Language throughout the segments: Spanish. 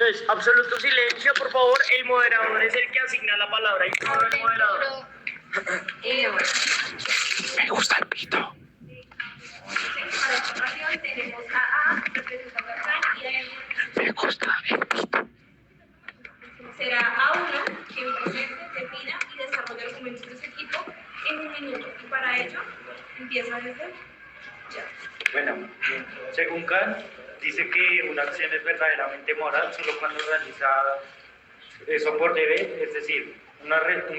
Entonces, absoluto silencio, por favor. El moderador es el que asigna la palabra y no el moderador. Me gusta el pito. Para esta ocasión tenemos a A, representando a Can, y a M. Me gusta el pito. Será A1 quien presente, defina y desarrolle argumentos de su equipo en 1 minuto. Y para ello, empieza desde ya. Bueno, según Kant, dice que una acción es verdaderamente moral solo cuando realiza eso por deber, es decir, un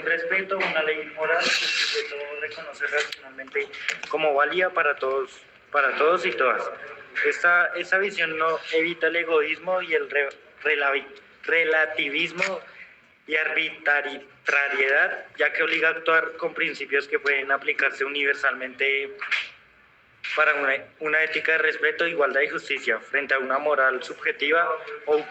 respeto, una ley moral que el sujeto reconoce racionalmente como válida para todos y todas. Esta visión no evita el egoísmo y el relativismo y arbitrariedad, ya que obliga a actuar con principios que pueden aplicarse universalmente para una ética de respeto, igualdad y justicia frente a una moral subjetiva o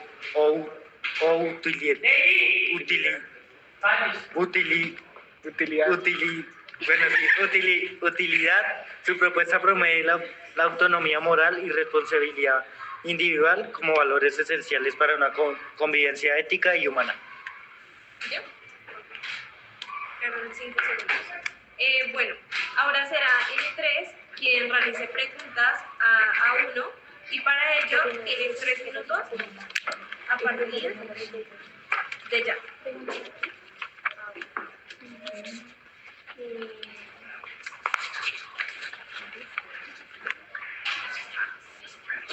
utilidad. Su propuesta promueve la autonomía moral y responsabilidad individual como valores esenciales para una convivencia ética y humana. ¿Ya? Quedan 5 segundos. Bueno, ahora será N3 quien realice preguntas a A1 y para ello tienen 3 minutos a partir de ya.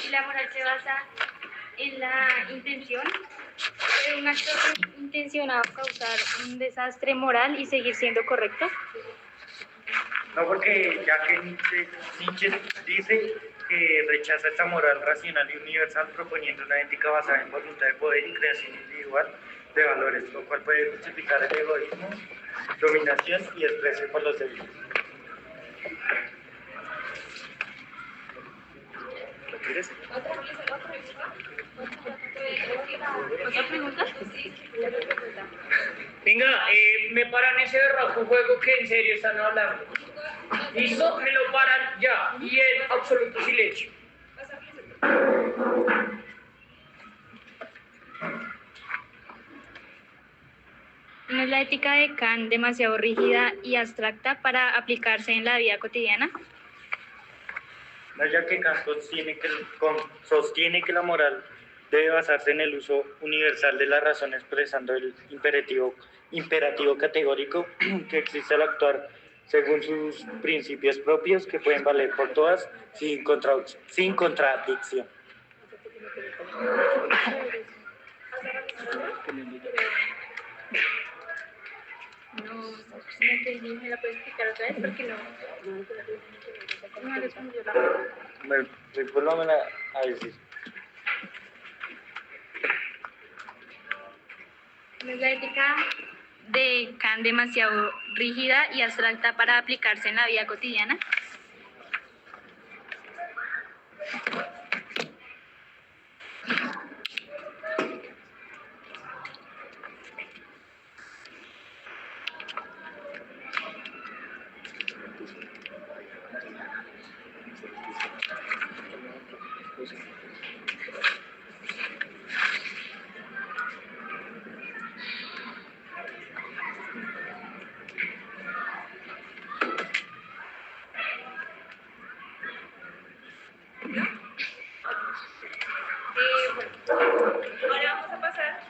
Y la moral se basa en la intención de un acto intencionado causar un desastre moral y seguir siendo correcto. No, porque ya que Nietzsche dice que rechaza esta moral racional y universal proponiendo una ética basada en voluntad de poder y creación individual de valores, lo cual puede justificar el egoísmo, dominación y desprecio por los débiles. ¿Otra pregunta? Venga, me paran ese berraco juego que en serio están hablando. ¿Listo? Me lo paran ya. Y en absoluto silencio. ¿No es la ética de Kant demasiado rígida y abstracta para aplicarse en la vida cotidiana? No, ya que Kant sostiene que la moral debe basarse en el uso universal de la razón, expresando el imperativo categórico que existe al actuar según sus principios propios, que pueden valer por todas sin contradicción. No entendí, ¿me la puedes explicar otra vez? Porque no respondió la pregunta. Vuélvamela a decir. ¿No es la ética de Kant demasiado rígida y abstracta para aplicarse en la vida cotidiana? Ahora vamos a pasar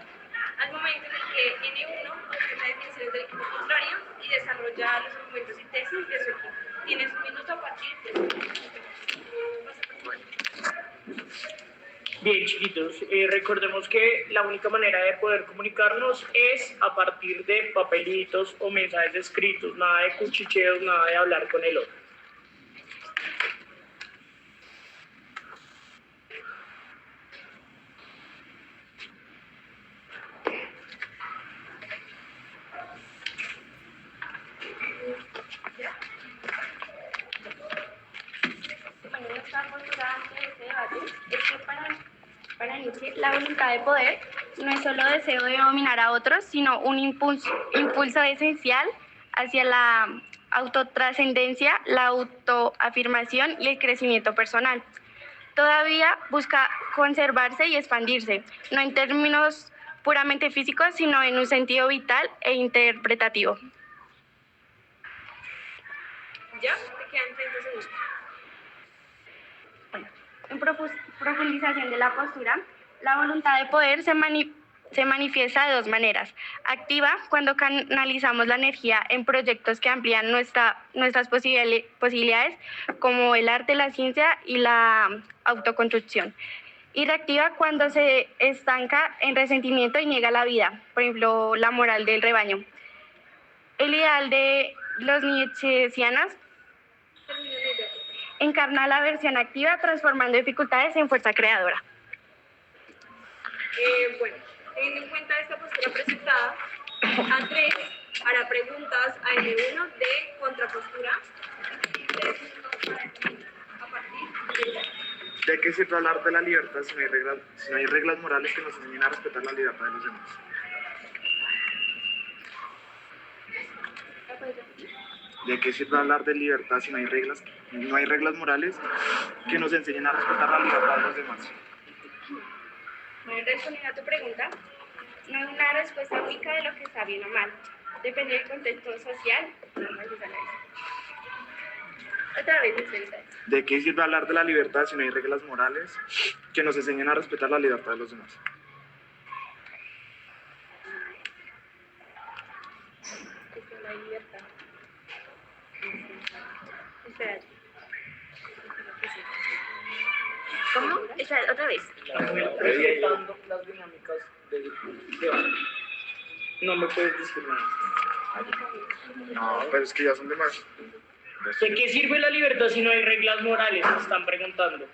al momento en el que N1 obtiene definiciones del equipo contrario y desarrolla los argumentos y tesis de su equipo. Tienes 1 minuto a partir de... Bien, chiquitos, recordemos que la única manera de poder comunicarnos es a partir de papelitos o mensajes escritos, nada de cuchicheos, nada de hablar con el otro. Bueno, nuestra postura ante este debate es que para Nietzsche la voluntad de poder no es solo deseo de dominar a otros, sino un impulso esencial hacia la autotrascendencia, la autoafirmación y el crecimiento personal. todavía busca conservarse y expandirse, no en términos puramente físicos, sino en un sentido vital e interpretativo. ¿Ya? Te quedan 30 segundos. En profundización de la postura, la voluntad de poder se manifiesta de dos maneras. Activa, cuando canalizamos la energía en proyectos que amplían nuestras posibilidades, como el arte, la ciencia y la autoconstrucción. Y reactiva, cuando se estanca en resentimiento y niega la vida, por ejemplo, la moral del rebaño. El ideal de los nietzscheanos encarna la versión activa, transformando dificultades en fuerza creadora. Bueno, teniendo en cuenta esta postura presentada, A3 hará preguntas a L1 de contrapostura. A partir de... ¿De qué sirve hablar de la libertad si no hay reglas morales que nos enseñen a respetar la libertad de los demás? ¿De qué sirve hablar de libertad si no hay reglas morales que nos enseñen a respetar la libertad de los demás? Respondiendo a tu pregunta, no hay una respuesta única de lo que está bien o mal. Depende del contexto social. Otra vez, dispensa. ¿De qué sirve hablar de la libertad si no hay reglas morales que nos enseñen a respetar la libertad de los demás? La libertad. Espérate. ¿Cómo? Otra vez. Respetando las dinámicas del debate. No me puedes decir nada. No, pero es que ya son demás. ¿De qué sirve la libertad si no hay reglas morales? Me están preguntando.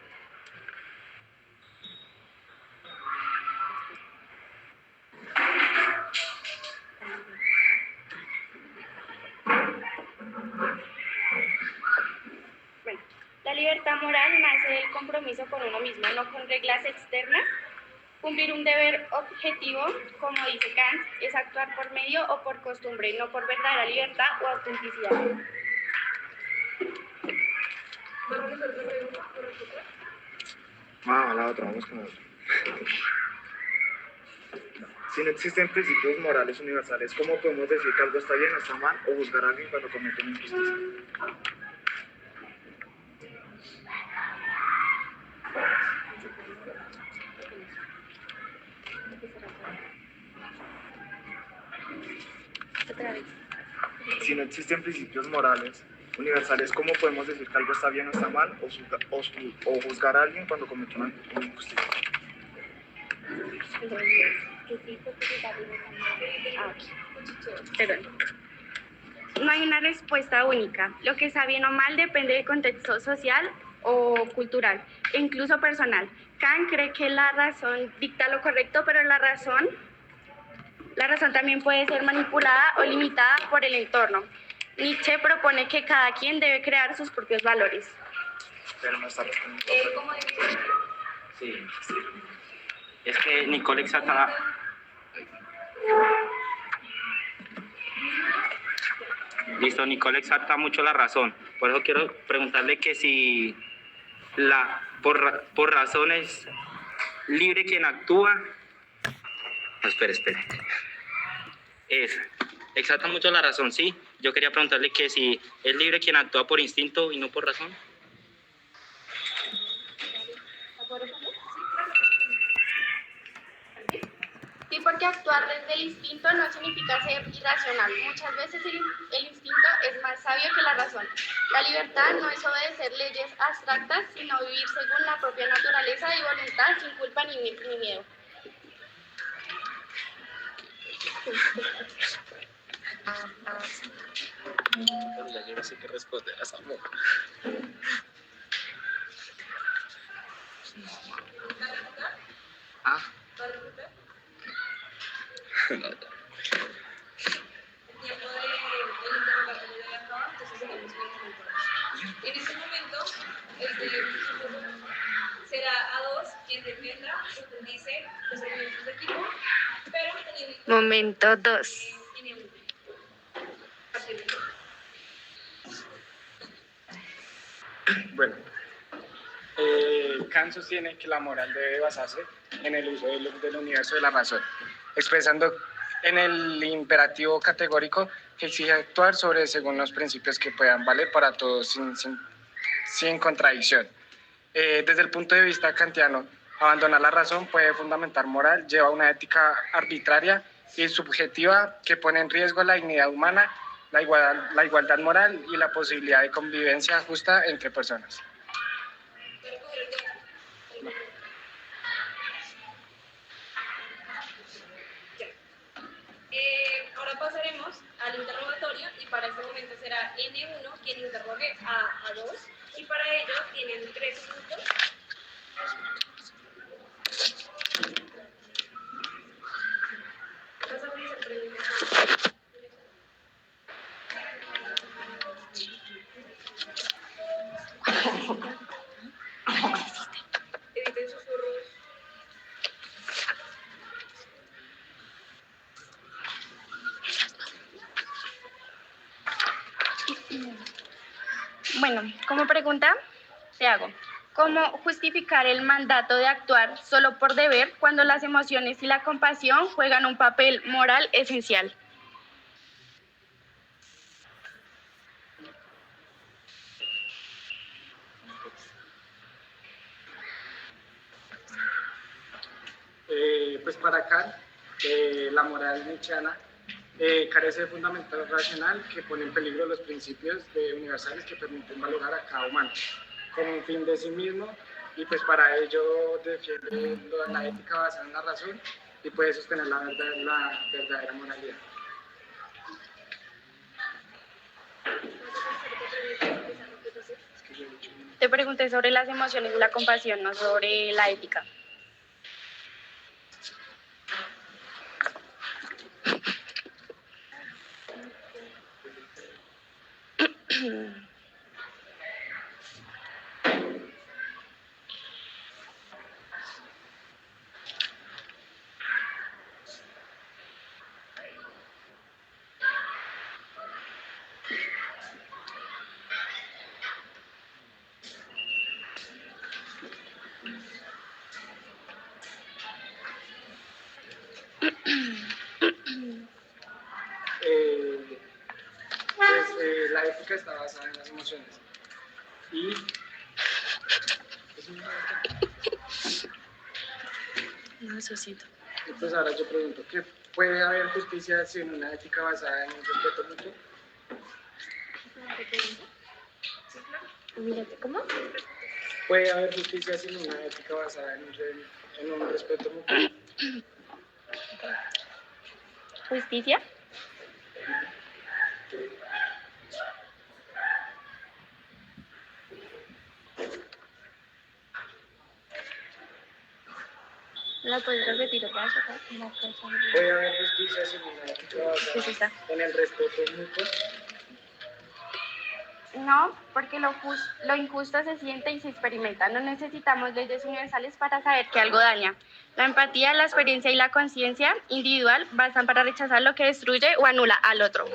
Bueno, la libertad moral nace del compromiso con uno mismo, no con reglas externas. Cumplir un deber objetivo, como dice Kant, es actuar por medio o por costumbre, no por verdadera libertad o autenticidad. La otra, vamos con la otra. Si no existen principios morales universales, ¿cómo podemos decir que algo está bien o está mal o juzgar a alguien cuando comete una injusticia? Otra vez. Si no existen principios morales universales, ¿cómo podemos decir que algo está bien o está mal o juzgar a alguien cuando comete una injusticia? Perdón. No hay una respuesta única. Lo que está bien o mal depende del contexto social o cultural, e incluso personal. Kant cree que la razón dicta lo correcto, pero la razón también puede ser manipulada o limitada por el entorno. Nietzsche propone que cada quien debe crear sus propios valores. Pero no está respondiendo. ¿Cómo dice? Sí. Es que Nicole exalta Listo, Nicole exalta mucho la razón. Por eso quiero preguntarle que si por razones libre quien actúa. No, espere. Exalta mucho la razón, sí. Yo quería preguntarle que si es libre quien actúa por instinto y no por razón. Sí, porque actuar desde el instinto no significa ser irracional. Muchas veces el instinto es más sabio que la razón. La libertad no es obedecer leyes abstractas, sino vivir según la propia naturaleza y voluntad, sin culpa ni miedo. Ya yo no sé qué responder a esa mujer. ¿Ah? No, ya. El tiempo del interrogatorio ya acaba, entonces seguimos con el informe. En este momento, será a dos quien defienda, dice los elementos de equipo, pero teniendo en cuenta Momento 2. en el Bueno, Kant sostiene que la moral debe basarse en el uso del universo de la razón, expresando en el imperativo categórico que exige actuar sobre según los principios que puedan valer para todos sin contradicción. Desde el punto de vista kantiano, abandonar la razón puede fundamentar moral, lleva a una ética arbitraria y subjetiva que pone en riesgo la dignidad humana, la igualdad moral y la posibilidad de convivencia justa entre personas. Ahora pasaremos al interrogatorio y para este momento será N1 quien interrogue a A2 y para ello tienen 3 minutos. Vas a realizar preguntas. Eviten susurros. Bueno, como pregunta, te hago, ¿cómo justificar el mandato de actuar solo por deber cuando las emociones y la compasión juegan un papel moral esencial? Pues para Kant, la moral nietzscheana carece de fundamento racional que pone en peligro los principios universales que permiten valorar a cada humano como un fin de sí mismo, y pues para ello defiende la ética basada en la razón y puede sostener la verdadera moralidad. Te pregunté sobre las emociones y la compasión, no sobre la ética. La ética está basada en las emociones y No, eso siento. y pues ahora yo pregunto, ¿qué puede haber justicia sin una ética basada en un respeto mutuo? Mírate, ¿cómo? ¿Puede haber justicia sin una ética basada en un respeto mutuo? ¿Justicia? ¿La puedes repetir otra vez? ¿Puede haber justicia sin una ética basada en el respeto mutuo? No, porque lo injusto se siente y se experimenta. No necesitamos leyes universales para saber que algo daña. La empatía, la experiencia y la conciencia individual bastan para rechazar lo que destruye o anula al otro.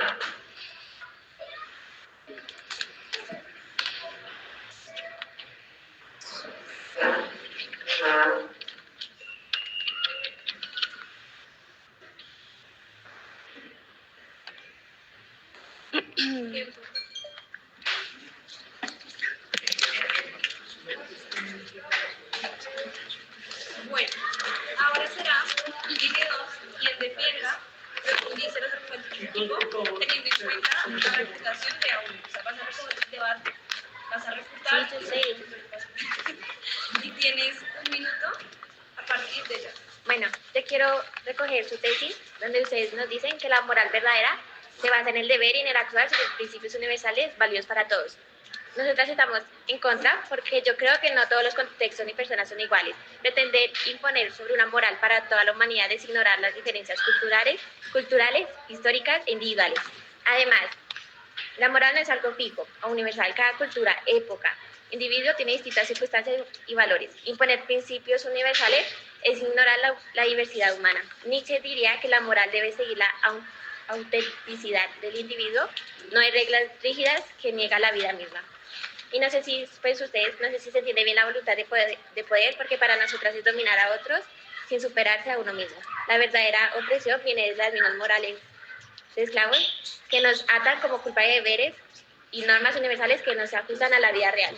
Bueno, ahora será N2 quien defienda, profundice los argumentos críticos, teniendo en cuenta la reputación de A1. O sea, vas a responder el debate, vas a refutar. Sí. Y tienes 1 minuto a partir de ya. Bueno, yo quiero recoger su tesis, donde ustedes nos dicen que la moral verdadera se basa en el deber y en el actuar sobre principios universales válidos para todos. Nosotras estamos en contra porque yo creo que no todos los contextos ni personas son iguales. Pretender imponer sobre una moral para toda la humanidad es ignorar las diferencias culturales, históricas e individuales. Además, la moral no es algo fijo o universal. Cada cultura, época, individuo tiene distintas circunstancias y valores. Imponer principios universales es ignorar la diversidad humana. Nietzsche diría que la moral debe seguir la autenticidad del individuo, no hay reglas rígidas que niegan la vida misma. Y no sé si, pues ustedes, no sé si se entiende bien la voluntad de poder, porque para nosotras es dominar a otros sin superarse a uno mismo. La verdadera opresión viene de las mismas morales de esclavos que nos atan como culpa de deberes y normas universales que no se ajustan a la vida real.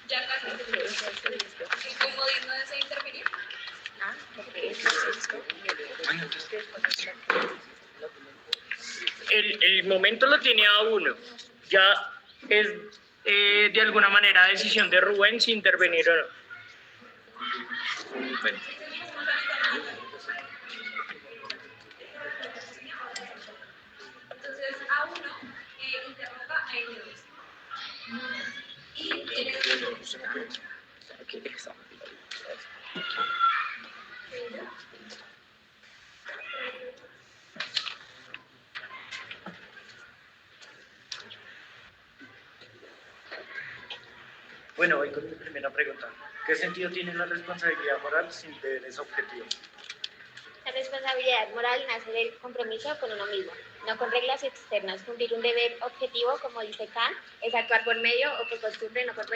Ya casi. ¿El comodín no desea intervenir? El momento lo tiene a uno. Ya es de alguna manera decisión de Rubén si intervenir o no. Bueno, Entonces, A1 interroga a N2. Y N2. Bueno, voy con mi primera pregunta. ¿Qué sentido tiene la responsabilidad moral sin deberes objetivos? La responsabilidad moral nace del compromiso con uno mismo, no con reglas externas. Cumplir un deber objetivo, como dice Kant, es actuar por medio o por costumbre, no por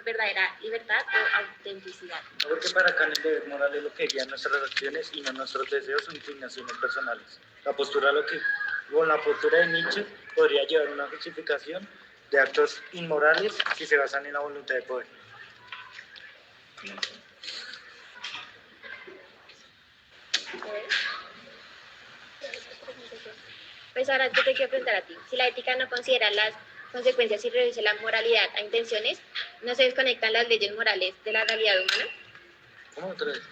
verdadera libertad o autenticidad. No, porque para Kant el deber moral es lo que guía nuestras acciones y no nuestros deseos o inclinaciones personales. Con la postura de Nietzsche podría llevar una justificación de actos inmorales que se basan en la voluntad de poder. Pues ahora yo te quiero preguntar a ti, si la ética no considera las consecuencias y reduce la moralidad a intenciones, ¿no se desconectan las leyes morales de la realidad humana? ¿Cómo otra vez?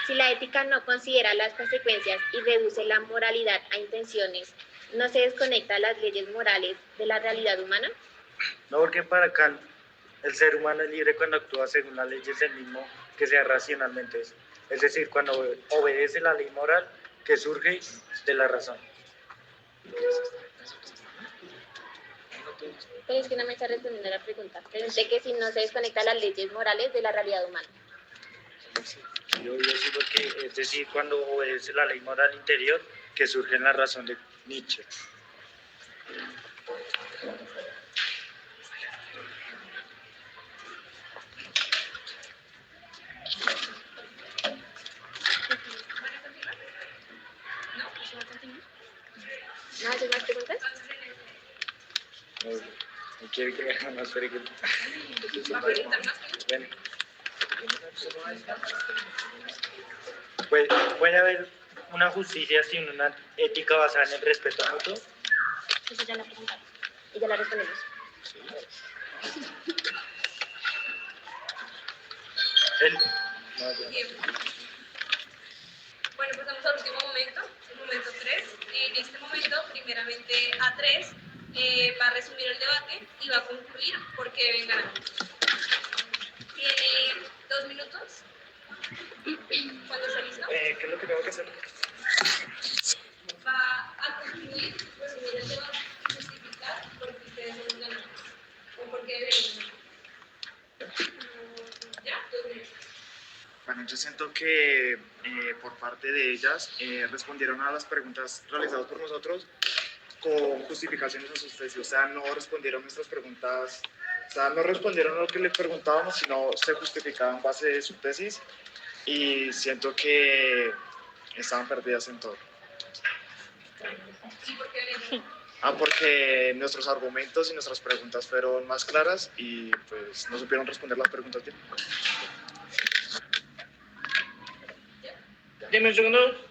Si la ética no considera las consecuencias y reduce la moralidad a intenciones, ¿no se desconectan las leyes morales de la realidad humana? No, porque para Kant el ser humano es libre cuando actúa según las leyes del mismo que sea racionalmente. Es decir, cuando obedece la ley moral que surge de la razón. Pero es que no me está respondiendo a la pregunta. Pregunté que si no se desconectan las leyes morales de la realidad humana. Yo sí porque, es decir, cuando obedece la ley moral interior que surge en la razón de Nietzsche. ¿No haces más preguntas? No quiere que me hagan más preguntas. Bueno. ¿Puede haber una justicia sin una ética basada en el respeto mutuo? Eso ya la preguntaron. Y ya la respondemos. Bueno, pasamos al último momento, el momento 3. En este momento, primeramente A3 va a resumir el debate y va a concluir por qué deben ganar. Tiene 2 minutos. Cuando esté listo, ¿Qué es lo que tengo que hacer? va a concluir, resumir el debate y justificar por qué ustedes son los ganadores o por qué deberían ganar. Ya, 2 minutos. Bueno, yo siento que por parte de ellas respondieron a las preguntas realizadas por nosotros con justificaciones a sus tesis. O sea, no respondieron nuestras preguntas, o sea, no respondieron a lo que les preguntábamos, sino se justificaban en base de su tesis y siento que estaban perdidas en todo. ¿Y por qué deberían ganar? Porque nuestros argumentos y nuestras preguntas fueron más claras y pues no supieron responder las preguntas bien. Deme un segundo.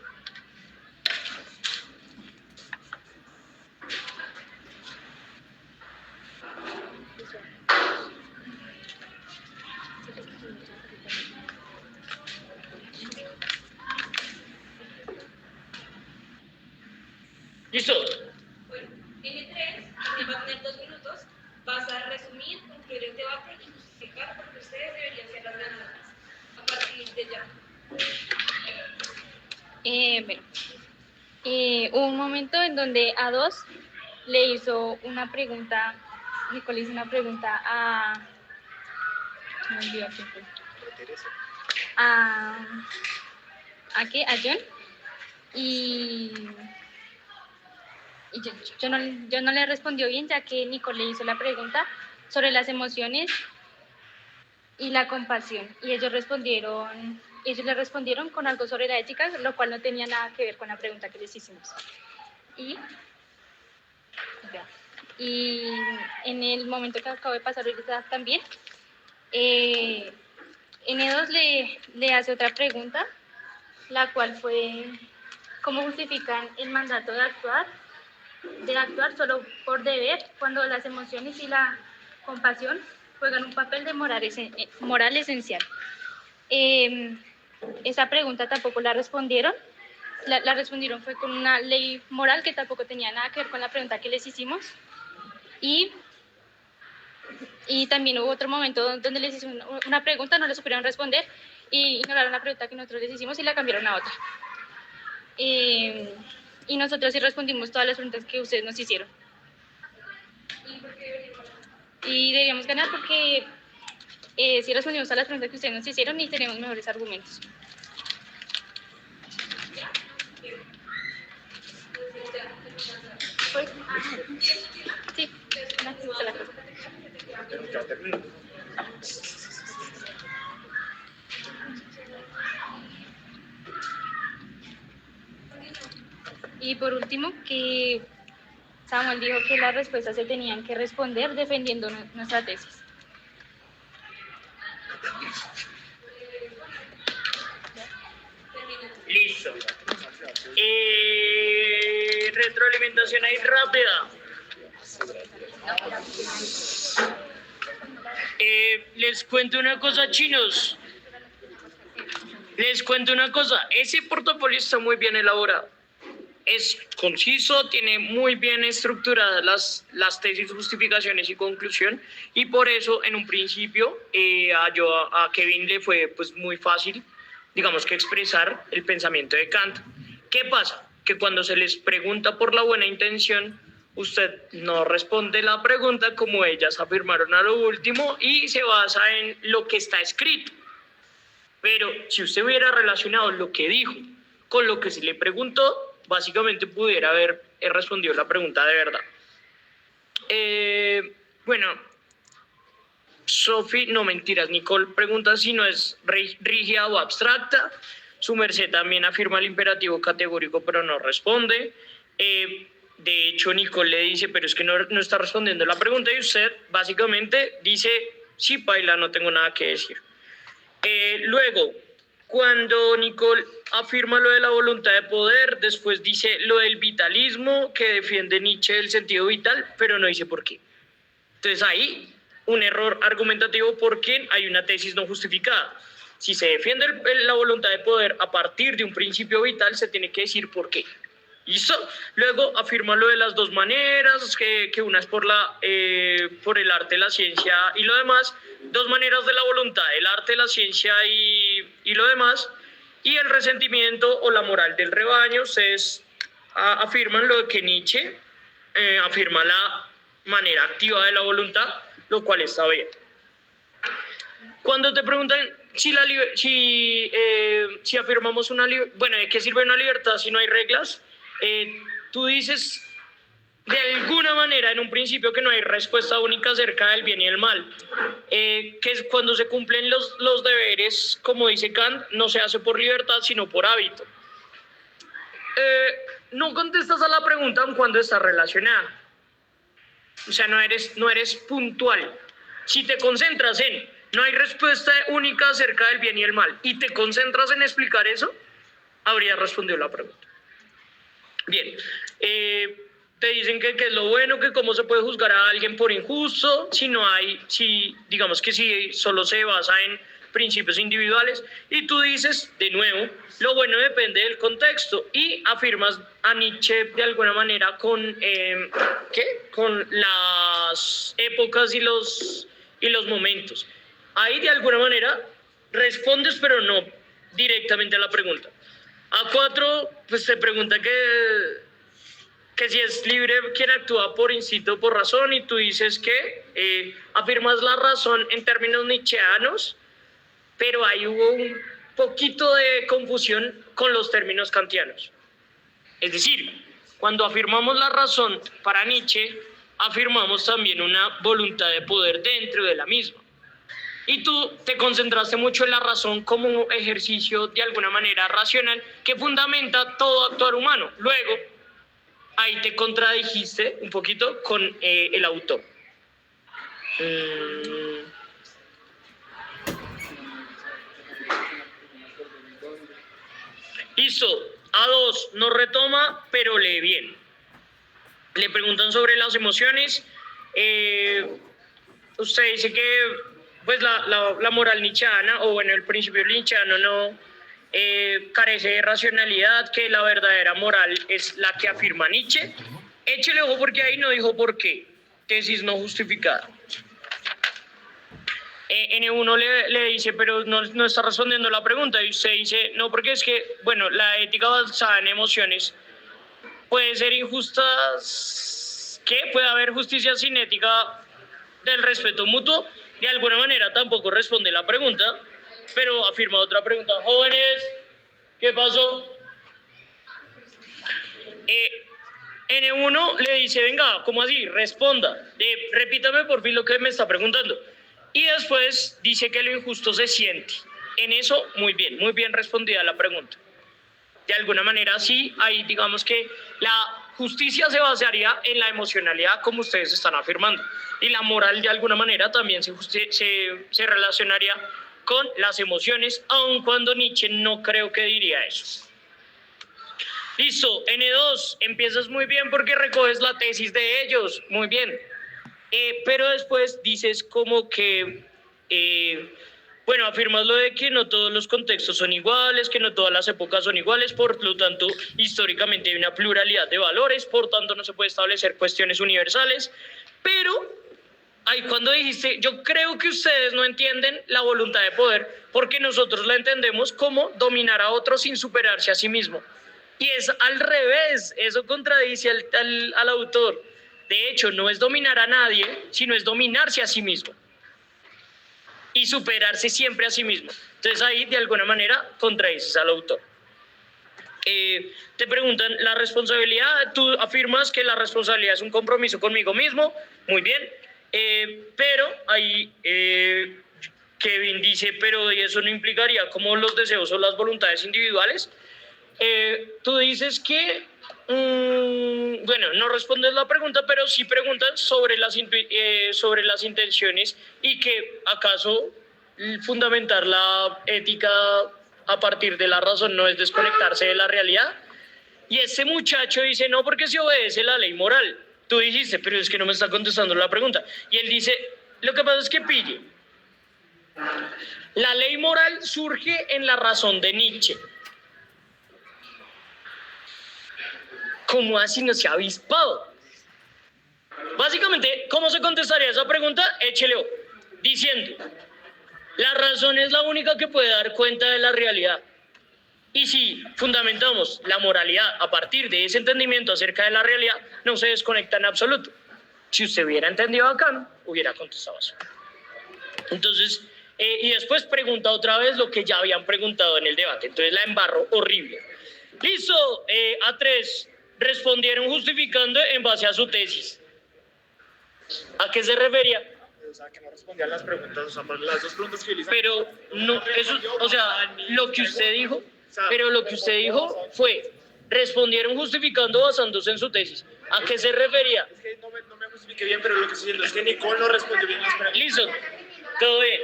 Listo. Bueno, N3 también va a tener 2 minutos. Vas a resumir, concluir el debate y justificar por qué ustedes deberían ser las ganadoras. A partir de ya. Bueno, hubo un momento en donde A2 le hizo una pregunta, Nicole hizo una pregunta a... me olvidó quién fue. ¿A qué? A John. Y y yo no le respondió bien, ya que Nicole le hizo la pregunta sobre las emociones y la compasión, y ellos le respondieron con algo sobre la ética, lo cual no tenía nada que ver con la pregunta que les hicimos. Y en el momento que acabo de pasar ahorita también, N2 le hace otra pregunta, la cual fue cómo justifican el mandato de actuar solo por deber, cuando las emociones y la compasión juegan un papel de moral esencial. Esa pregunta tampoco la respondieron. La respondieron fue con una ley moral que tampoco tenía nada que ver con la pregunta que les hicimos. Y también hubo otro momento donde les hicimos una pregunta, no le supieron responder y ignoraron la pregunta que nosotros les hicimos y la cambiaron a otra. Y nosotros sí respondimos todas las preguntas que ustedes nos hicieron. Y deberíamos ganar porque sí respondimos a las preguntas que ustedes nos hicieron y tenemos mejores argumentos. Sí, y por último, que Samuel dijo que las respuestas se tenían que responder defendiendo nuestra tesis. Listo. Retroalimentación ahí rápida. Les cuento una cosa, chinos. Les cuento una cosa. Ese portafolio está muy bien elaborado. Es conciso, tiene muy bien estructuradas las tesis, justificaciones y conclusión. Y por eso, en un principio, a Kevin le fue pues muy fácil, digamos que expresar el pensamiento de Kant. ¿Qué pasa? Que cuando se les pregunta por la buena intención, usted no responde la pregunta como ellas afirmaron a lo último y se basa en lo que está escrito. Pero si usted hubiera relacionado lo que dijo con lo que se le preguntó, básicamente pudiera haber respondido la pregunta de verdad. Bueno, Sophie, no mentiras, Nicole pregunta si no es rígida o abstracta. Su merced también afirma el imperativo categórico, pero no responde. De hecho, Nicole le dice, pero es que no está respondiendo la pregunta, y usted básicamente dice, sí, paila, no tengo nada que decir. Luego, cuando Nicole afirma lo de la voluntad de poder, después dice lo del vitalismo, que defiende Nietzsche el sentido vital, pero no dice por qué. Entonces ahí, un error argumentativo porque hay una tesis no justificada. Si se defiende la voluntad de poder a partir de un principio vital, se tiene que decir por qué. ¿Listo? Luego afirma lo de las dos maneras, que una es por el arte, la ciencia y lo demás. Dos maneras de la voluntad, el arte, la ciencia y lo demás. Y el resentimiento o la moral del rebaño. Ustedes afirman lo que Nietzsche afirma la manera activa de la voluntad, lo cual está bien. Cuando te preguntan si afirmamos una libertad, bueno, ¿de qué sirve una libertad si no hay reglas? Tú dices de alguna manera en un principio que no hay respuesta única acerca del bien y el mal, que es cuando se cumplen los deberes, como dice Kant, no se hace por libertad sino por hábito. No contestas a la pregunta aun cuando está relacionada, o sea, no eres puntual. Si te concentras en no hay respuesta única acerca del bien y el mal y te concentras en explicar eso, habrías respondido la pregunta. Bien, te dicen que es lo bueno, que cómo se puede juzgar a alguien por injusto, digamos que si solo se basa en principios individuales, y tú dices, de nuevo, lo bueno depende del contexto, y afirmas a Nietzsche de alguna manera con las épocas y los momentos. Ahí de alguna manera respondes, pero no directamente a la pregunta. A4, pues te pregunta que si es libre quien actúa por instinto o por razón, y tú dices que afirmas la razón en términos nietzscheanos, pero ahí hubo un poquito de confusión con los términos kantianos. Es decir, Cuando afirmamos la razón para Nietzsche, afirmamos también una voluntad de poder dentro de la misma. Y tú te concentraste mucho en la razón como ejercicio de alguna manera racional que fundamenta todo actuar humano. Luego, ahí te contradijiste un poquito con el autor. Listo. A2 no retoma, pero lee bien. Le preguntan sobre las emociones. Usted dice que pues la moral nietzscheana, o bueno, el principio nietzscheano no carece de racionalidad, que la verdadera moral es la que afirma Nietzsche. Échele ojo porque ahí no dijo por qué. Tesis no justificada. N1 le dice, pero no está respondiendo la pregunta, y usted dice, no, porque es que, bueno, la ética basada en emociones puede ser injusta, ¿qué? Puede haber justicia sin ética del respeto mutuo. De alguna manera tampoco responde la pregunta, pero afirma otra pregunta. Jóvenes, ¿qué pasó? N1 le dice, venga, ¿cómo así? Responda. Repítame por fin lo que me está preguntando. Y después dice que lo injusto se siente. En eso, muy bien respondida la pregunta. De alguna manera, sí, ahí digamos que la justicia se basaría en la emocionalidad, como ustedes están afirmando. Y la moral, de alguna manera, también se relacionaría con las emociones, aun cuando Nietzsche no creo que diría eso. Listo, N2, empiezas muy bien porque recoges la tesis de ellos, muy bien. Pero después dices como que, bueno, afirmas lo de que no todos los contextos son iguales, que no todas las épocas son iguales, por lo tanto, históricamente hay una pluralidad de valores, por tanto no se puede establecer cuestiones universales, pero ahí cuando dijiste, yo creo que ustedes no entienden la voluntad de poder, porque nosotros la entendemos como dominar a otros sin superarse a sí mismo. Y es al revés, eso contradice al autor. De hecho, no es dominar a nadie, sino es dominarse a sí mismo. Y superarse siempre a sí mismo. Entonces ahí, de alguna manera, contradices al autor. Te preguntan la responsabilidad. Tú afirmas que la responsabilidad es un compromiso conmigo mismo. Muy bien. Pero ahí Kevin dice, pero ¿y eso no implicaría como los deseos o las voluntades individuales? Tú dices que... bueno, no respondes la pregunta, pero sí preguntas sobre las intenciones y que acaso fundamentar la ética a partir de la razón no es desconectarse de la realidad. Y este muchacho dice, no, porque se obedece la ley moral. Tú dijiste, pero es que no me está contestando la pregunta. Y él dice, lo que pasa es que pille. La ley moral surge en la razón de Nietzsche. ¿Cómo así no se ha avispado? Básicamente, ¿cómo se contestaría esa pregunta? Échele ojo. Diciendo, la razón es la única que puede dar cuenta de la realidad. Y si fundamentamos la moralidad a partir de ese entendimiento acerca de la realidad, no se desconecta en absoluto. Si usted hubiera entendido a Kant, hubiera contestado eso. Entonces, y después pregunta otra vez lo que ya habían preguntado en el debate. Entonces la embarró horrible. Listo, A3. Respondieron justificando en base a su tesis. ¿A qué se refería? O sea, que no respondían las preguntas, o sea, las dos preguntas que hice. Pero no, eso, o sea, lo que usted dijo, pero lo que usted dijo fue, respondieron justificando basándose en su tesis. ¿A qué se refería? Es que no me justifiqué bien, pero lo que estoy diciendo es que Nicole no respondió bien las preguntas. Listo, todo bien.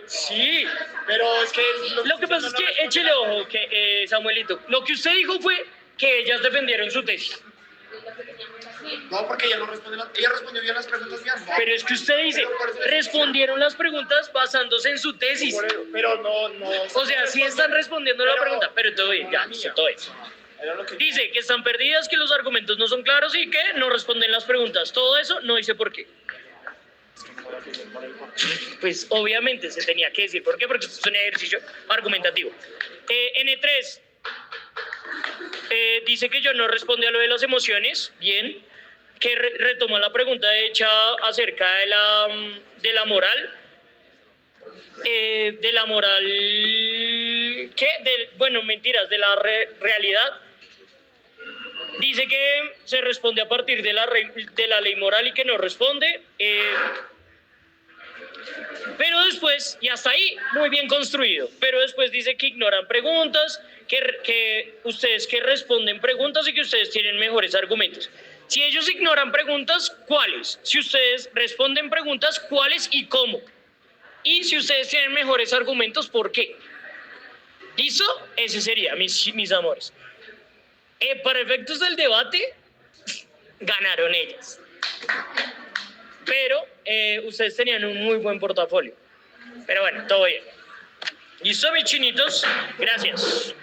Sí, pero es que... Lo que pasa es que, échele ojo, que, Samuelito, lo que usted dijo fue que ellas defendieron su tesis. No, porque ella no respondió, ella respondió bien las preguntas mías. No. Pero es que usted dice, respondieron las preguntas basándose en su tesis. Pero no. O sea, sí están respondiendo la pregunta, pero todo bien, ya, todo bien. Dice que están perdidas, que los argumentos no son claros y que no responden las preguntas. Todo eso no dice por qué. Pues obviamente se tenía que decir por qué, porque esto es un ejercicio argumentativo. N3. Dice que yo no respondí a lo de las emociones, bien, que retoma la pregunta hecha acerca de la moral, ¿qué? Bueno, mentiras, de la realidad. Dice que se responde a partir de la ley moral y que no responde. Pero después, y hasta ahí, muy bien construido. Pero después dice que ignoran preguntas, que ustedes que responden preguntas y que ustedes tienen mejores argumentos. Si ellos ignoran preguntas, ¿cuáles? Si ustedes responden preguntas, ¿cuáles y cómo? Y si ustedes tienen mejores argumentos, ¿por qué? ¿Listo? Ese sería, mis amores. Para efectos del debate, ganaron ellas. Pero ustedes tenían un muy buen portafolio. Pero bueno, todo bien. ¿Listo, mis chinitos? Gracias.